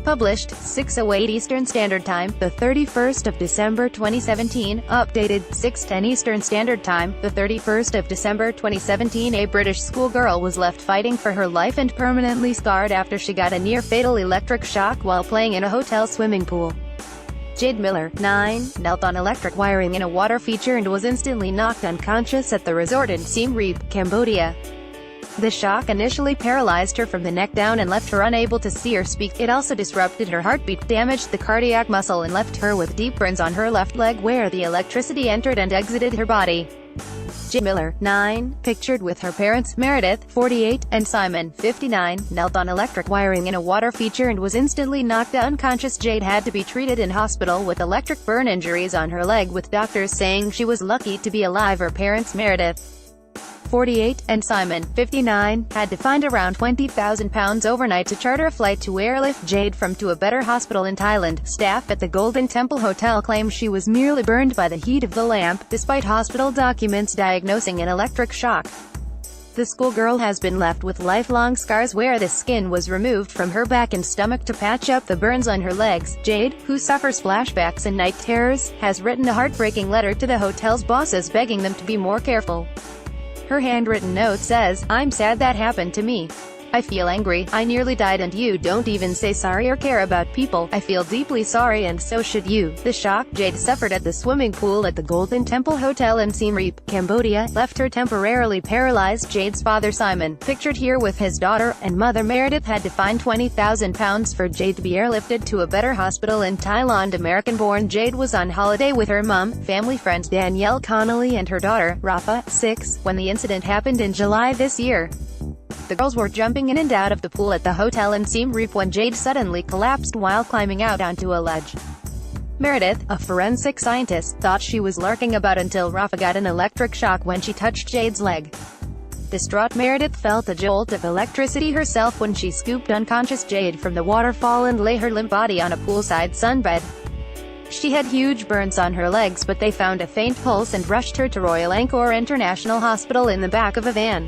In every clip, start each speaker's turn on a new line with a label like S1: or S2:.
S1: Published, 6:08 Eastern Standard Time, the 31st of December 2017. Updated, 6:10 Eastern Standard Time, the 31st of December 2017. A British schoolgirl was left fighting for her life and permanently scarred after she got a near-fatal electric shock while playing in a hotel swimming pool. Jade Miller, 9, knelt on electric wiring in a water feature and was instantly knocked unconscious at the resort in Siem Reap, Cambodia. The shock initially paralyzed her from the neck down and left her unable to see or speak. It also disrupted her heartbeat, damaged the cardiac muscle and left her with deep burns on her left leg where the electricity entered and exited her body. Jade Miller, 9, pictured with her parents, Meredith, 48, and Simon, 59, knelt on electric wiring in a water feature and was instantly knocked unconscious. Jade had to be treated in hospital with electric burn injuries on her leg, with doctors saying she was lucky to be alive. Her parents, Meredith, 48, and Simon, 59, had to find around £20,000 overnight to charter a flight to airlift Jade to a better hospital in Thailand. Staff at the Golden Temple Hotel claim she was merely burned by the heat of the lamp, despite hospital documents diagnosing an electric shock. The schoolgirl has been left with lifelong scars where the skin was removed from her back and stomach to patch up the burns on her legs. Jade, who suffers flashbacks and night terrors, has written a heartbreaking letter to the hotel's bosses begging them to be more careful. Her handwritten note says, "I'm sad that happened to me. I feel angry, I nearly died and you don't even say sorry or care about people. I feel deeply sorry and so should you." The shock Jade suffered at the swimming pool at the Golden Temple Hotel in Siem Reap, Cambodia, left her temporarily paralyzed. Jade's father Simon, pictured here with his daughter, and mother Meredith had to find £20,000 for Jade to be airlifted to a better hospital in Thailand. American-born Jade was on holiday with her mum, family friend Danielle Connolly and her daughter, Rafa, 6, when the incident happened in July this year. The girls were jumping in and out of the pool at the hotel in Siem Reap when Jade suddenly collapsed while climbing out onto a ledge. Meredith, a forensic scientist, thought she was larking about until Rafa got an electric shock when she touched Jade's leg. Distraught Meredith felt a jolt of electricity herself when she scooped unconscious Jade from the waterfall and lay her limp body on a poolside sunbed. She had huge burns on her legs, but they found a faint pulse and rushed her to Royal Angkor International Hospital in the back of a van.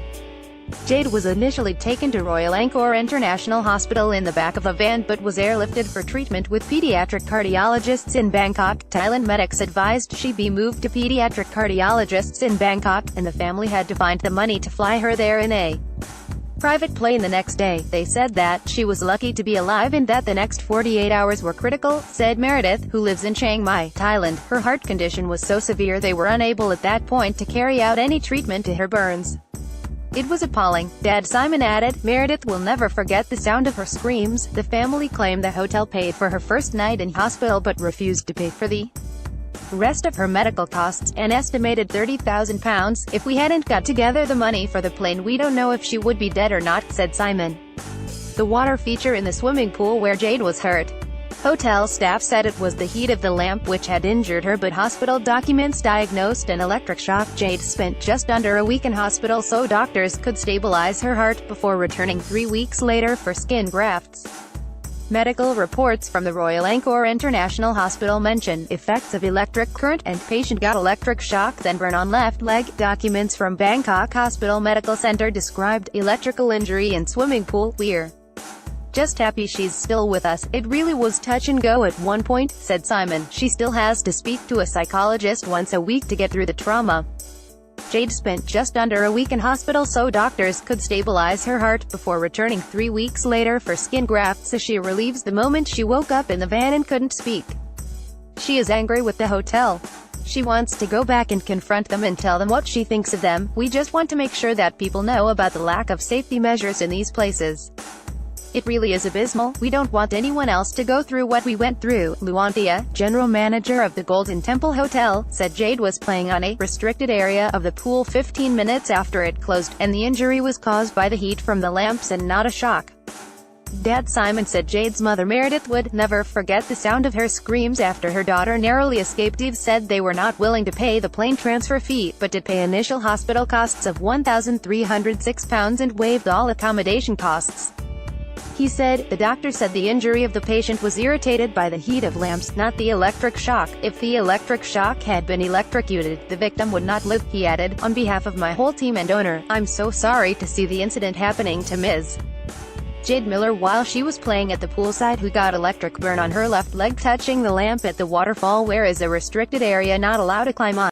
S1: Jade was initially taken to Royal Angkor International Hospital in the back of a van but was airlifted for treatment with pediatric cardiologists in Bangkok. Thailand medics advised she be moved to pediatric cardiologists in Bangkok, and the family had to find the money to fly her there in a private plane the next day. They said that she was lucky to be alive and that the next 48 hours were critical, said Meredith, who lives in Chiang Mai, Thailand. Her heart condition was so severe they were unable at that point to carry out any treatment to her burns. "It was appalling," Dad Simon added. Meredith will never forget the sound of her screams. The family claimed the hotel paid for her first night in hospital but refused to pay for the rest of her medical costs, an estimated £30,000. "If we hadn't got together the money for the plane, we don't know if she would be dead or not," said Simon. The water feature in the swimming pool where Jade was hurt. Hotel staff said it was the heat of the lamp which had injured her, but hospital documents diagnosed an electric shock. Jade spent just under a week in hospital so doctors could stabilize her heart before returning 3 weeks later for skin grafts. Medical reports from the Royal Angkor International Hospital mention effects of electric current, and patient got electric shock then burn on left leg. Documents from Bangkok Hospital Medical Center described electrical injury in swimming pool. "We're just happy she's still with us. It really was touch and go at one point," said Simon. "She still has to speak to a psychologist once a week to get through the trauma." Jade spent just under a week in hospital so doctors could stabilize her heart before returning 3 weeks later for skin grafts. As she relieves the moment she woke up in the van and couldn't speak. She is angry with the hotel. She wants to go back and confront them and tell them what she thinks of them. "We just want to make sure that people know about the lack of safety measures in these places. It really is abysmal. We don't want anyone else to go through what we went through." Luantia, general manager of the Golden Temple Hotel, said Jade was playing on a restricted area of the pool 15 minutes after it closed, and the injury was caused by the heat from the lamps and not a shock. Dad Simon said Jade's mother Meredith would never forget the sound of her screams after her daughter narrowly escaped. Eve said they were not willing to pay the plane transfer fee, but did pay initial hospital costs of £1,306 and waived all accommodation costs. He said, "The doctor said the injury of the patient was irritated by the heat of lamps, not the electric shock. If the electric shock had been electrocuted, the victim would not live." He added, "On behalf of my whole team and owner, I'm so sorry to see the incident happening to Ms. Jade Miller while she was playing at the poolside who got electric burn on her left leg touching the lamp at the waterfall where is a restricted area not allowed to climb on.